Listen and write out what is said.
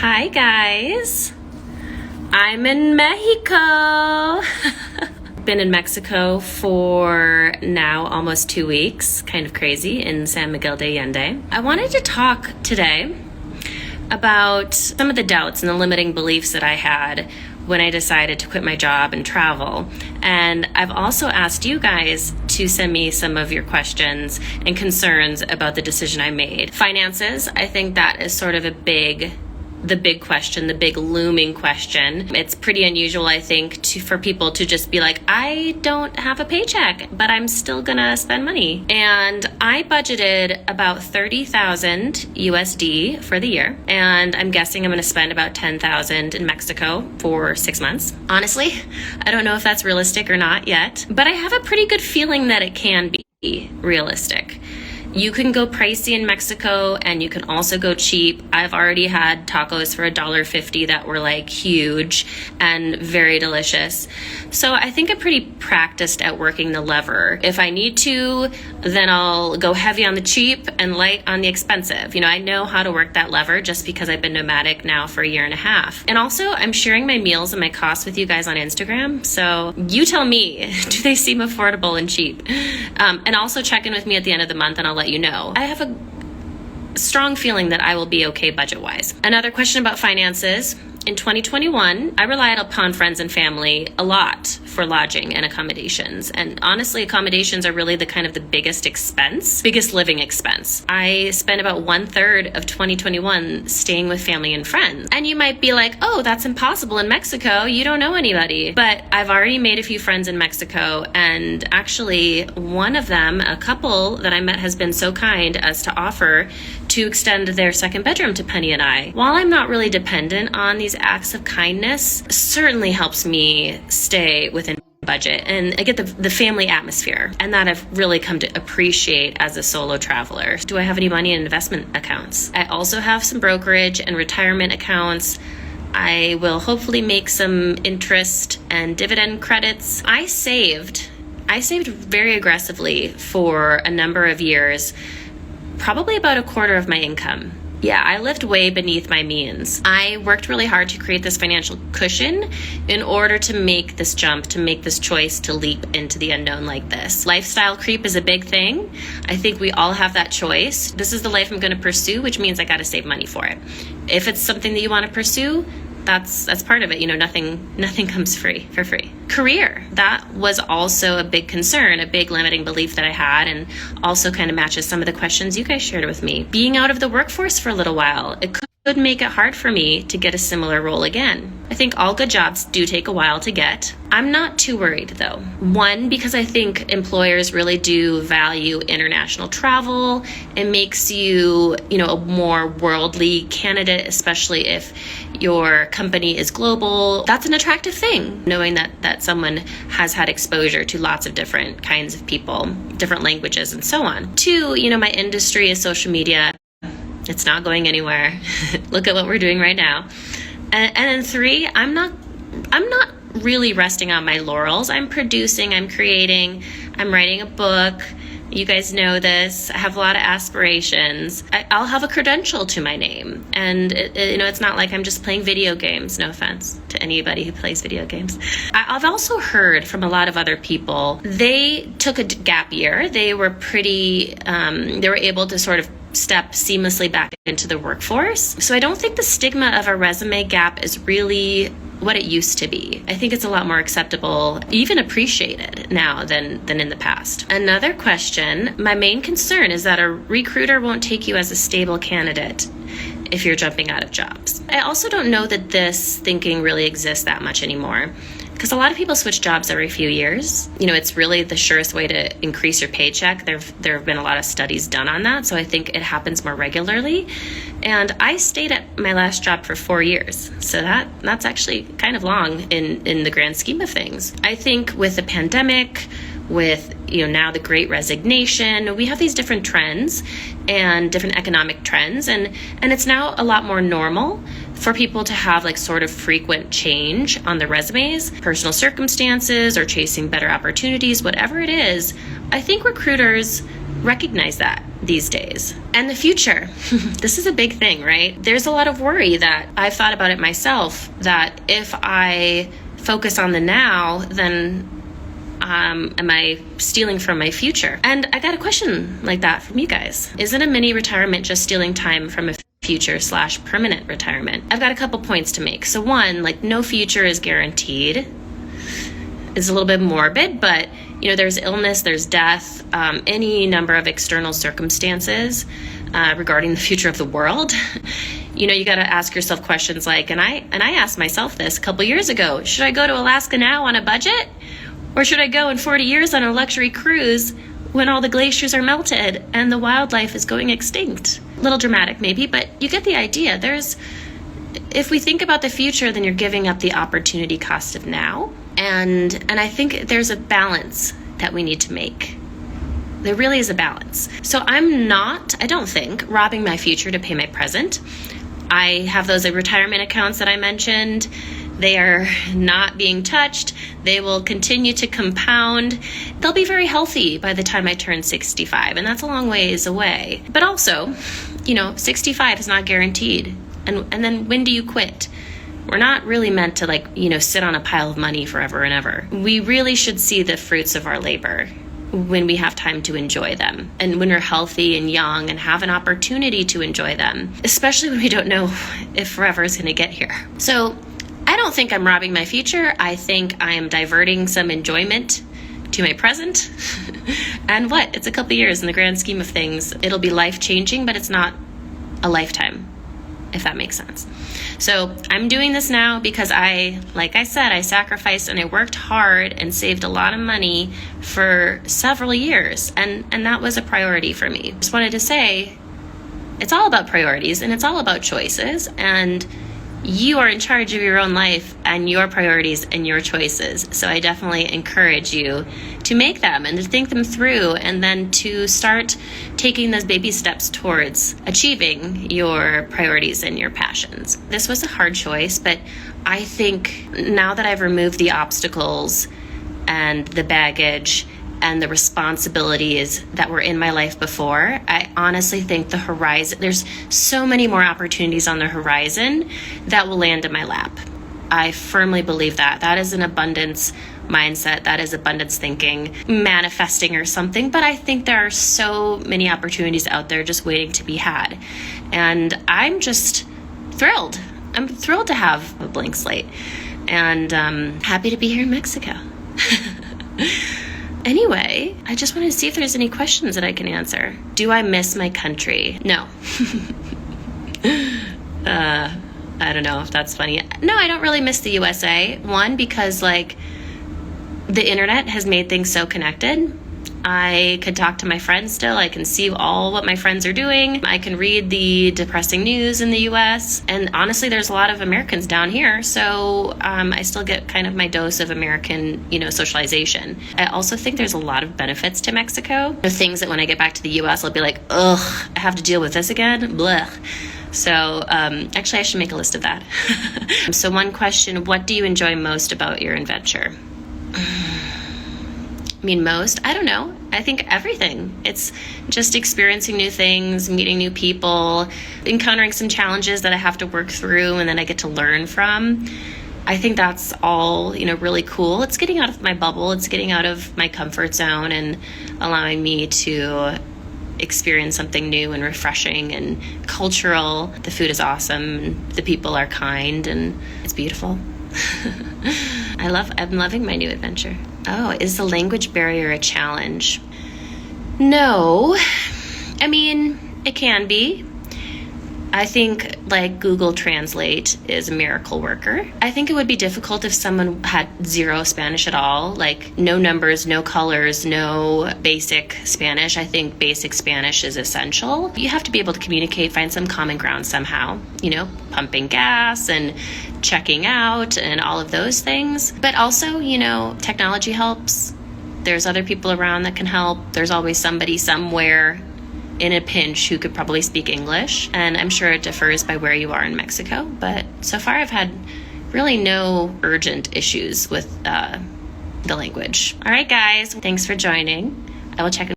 Hi guys, I'm in Mexico. Been in Mexico for now almost 2 weeks, kind of crazy, in San Miguel de Allende. I wanted to talk today about some of the doubts and the limiting beliefs that I had when I decided to quit my job and travel. And I've also asked you guys to send me some of your questions and concerns about the decision I made. Finances, I think that is sort of the big question, the big looming question. It's pretty unusual, I think, for people to just be like, I don't have a paycheck, but I'm still gonna spend money. And I budgeted about 30,000 USD for the year, and I'm guessing I'm gonna spend about 10,000 in Mexico for 6 months. Honestly, I don't know if that's realistic or not yet, but I have a pretty good feeling that it can be realistic. You can go pricey in Mexico and you can also go cheap. I've already had tacos for $1.50 that were like huge and very delicious. So I think I'm pretty practiced at working the lever. If I need to, then I'll go heavy on the cheap and light on the expensive. You know, I know how to work that lever just because I've been nomadic now for 1.5 years. And also I'm sharing my meals and my costs with you guys on Instagram. So you tell me, do they seem affordable and cheap? And also check in with me at the end of the month and I'll let you know. I have a strong feeling that I will be okay budget-wise. Another question about finances. In 2021, I relied upon friends and family a lot for lodging and accommodations. And honestly, accommodations are really the biggest living expense. I spent about 1/3 of 2021 staying with family and friends. And you might be like, oh, that's impossible in Mexico. You don't know anybody. But I've already made a few friends in Mexico. And actually, one of them, a couple that I met, has been so kind as to offer to extend their second bedroom to Penny and I. While I'm not really dependent on these acts of kindness, certainly helps me stay within budget, and I get the family atmosphere, and that I've really come to appreciate as a solo traveler. Do I have any money in investment accounts? I also have some brokerage and retirement accounts. I will hopefully make some interest and dividend credits. I saved very aggressively for a number of years, probably about 1/4 of my income. Yeah, I lived way beneath my means. I worked really hard to create this financial cushion in order to make this jump, to make this choice to leap into the unknown like this. Lifestyle creep is a big thing. I think we all have that choice. This is the life I'm going to pursue, which means I got to save money for it. If it's something that you want to pursue, that's part of it. You know, nothing comes for free. Career, that was also a big concern, a big limiting belief that I had, and also kind of matches some of the questions you guys shared with me. Being out of the workforce for a little while, it could make it hard for me to get a similar role again. I think all good jobs do take a while to get. I'm not too worried though. One, because I think employers really do value international travel. It makes you, a more worldly candidate, especially if your company is global. That's an attractive thing, knowing that someone has had exposure to lots of different kinds of people, different languages, and so on. Two, my industry is social media. It's not going anywhere. Look at what we're doing right now. And then three, I'm not really resting on my laurels. I'm producing, I'm creating, I'm writing a book. You guys know this. I have a lot of aspirations. I'll have a credential to my name. And, it's not like I'm just playing video games. No offense to anybody who plays video games. I've also heard from a lot of other people, they took a gap year. They were they were able to sort of step seamlessly back into the workforce. So I don't think the stigma of a resume gap is really what it used to be. I think it's a lot more acceptable, even appreciated now than in the past. Another question, my main concern is that a recruiter won't take you as a stable candidate if you're jumping out of jobs. I also don't know that this thinking really exists that much anymore, because a lot of people switch jobs every few years. It's really the surest way to increase your paycheck. There have been a lot of studies done on that, so I think it happens more regularly. And I stayed at my last job for 4 years, so that's actually kind of long in the grand scheme of things. I think with the pandemic, with now the Great Resignation, we have these different trends and different economic trends, and it's now a lot more normal for people to have sort of frequent change on their resumes, personal circumstances, or chasing better opportunities, whatever it is. I think recruiters recognize that these days. And the future, this is a big thing, right? There's a lot of worry that I've thought about it myself, that if I focus on the now, then am I stealing from my future? And I got a question like that from you guys. Isn't a mini retirement just stealing time from a future/permanent retirement? I've got a couple points to make. So one, like, no future is guaranteed. It's a little bit morbid, but there's illness, there's death, any number of external circumstances regarding the future of the world. You got to ask yourself questions like, and I asked myself this a couple years ago, should I go to Alaska now on a budget? Or should I go in 40 years on a luxury cruise when all the glaciers are melted and the wildlife is going extinct? A little dramatic maybe, but you get the idea. If we think about the future, then you're giving up the opportunity cost of now. And I think there's a balance that we need to make. There really is a balance. So I don't think, robbing my future to pay my present. I have those retirement accounts that I mentioned. They are not being touched. They will continue to compound. They'll be very healthy by the time I turn 65, and that's a long ways away. But also, 65 is not guaranteed. And then when do you quit? We're not really meant to sit on a pile of money forever and ever. We really should see the fruits of our labor when we have time to enjoy them, and when we're healthy and young and have an opportunity to enjoy them, especially when we don't know if forever is going to get here. So I don't think I'm robbing my future. I think I am diverting some enjoyment to my present. And it's a couple years in the grand scheme of things. It'll be life-changing, but it's not a lifetime, if that makes sense. So I'm doing this now because like I said, I sacrificed and I worked hard and saved a lot of money for several years. And that was a priority for me. Just wanted to say, it's all about priorities and it's all about choices. And you are in charge of your own life and your priorities and your choices. So I definitely encourage you to make them and to think them through, and then to start taking those baby steps towards achieving your priorities and your passions. This was a hard choice, but I think now that I've removed the obstacles and the baggage and the responsibilities that were in my life before, I honestly think the horizon, there's so many more opportunities on the horizon that will land in my lap. I firmly believe that. That is an abundance mindset. That is abundance thinking, manifesting or something. But I think there are so many opportunities out there just waiting to be had. And I'm just thrilled. I'm thrilled to have a blank slate, and happy to be here in Mexico. Anyway, I just wanted to see if there's any questions that I can answer. Do I miss my country? No. I don't know if that's funny. No, I don't really miss the USA. One, because the internet has made things so connected. I could talk to my friends still. I can see all what my friends are doing. I can read the depressing news in the US. And honestly, there's a lot of Americans down here. So I still get kind of my dose of American, socialization. I also think there's a lot of benefits to Mexico. The things that when I get back to the US, I'll be like, ugh, I have to deal with this again. Blech. So actually, I should make a list of that. So one question, what do you enjoy most about your adventure? Most? I don't know. I think everything. It's just experiencing new things, meeting new people, encountering some challenges that I have to work through and then I get to learn from. I think that's all, really cool. It's getting out of my bubble. It's getting out of my comfort zone and allowing me to experience something new and refreshing and cultural. The food is awesome. And the people are kind and it's beautiful. I'm loving my new adventure. Oh, is the language barrier a challenge? No. It can be. I think Google Translate is a miracle worker. I think it would be difficult if someone had zero Spanish at all, no numbers, no colors, no basic Spanish. I think basic Spanish is essential. You have to be able to communicate, find some common ground somehow, pumping gas and checking out and all of those things. But also, technology helps. There's other people around that can help. There's always somebody somewhere in a pinch who could probably speak English. And I'm sure it differs by where you are in Mexico. But so far I've had really no urgent issues with the language. All right, guys, thanks for joining. I will check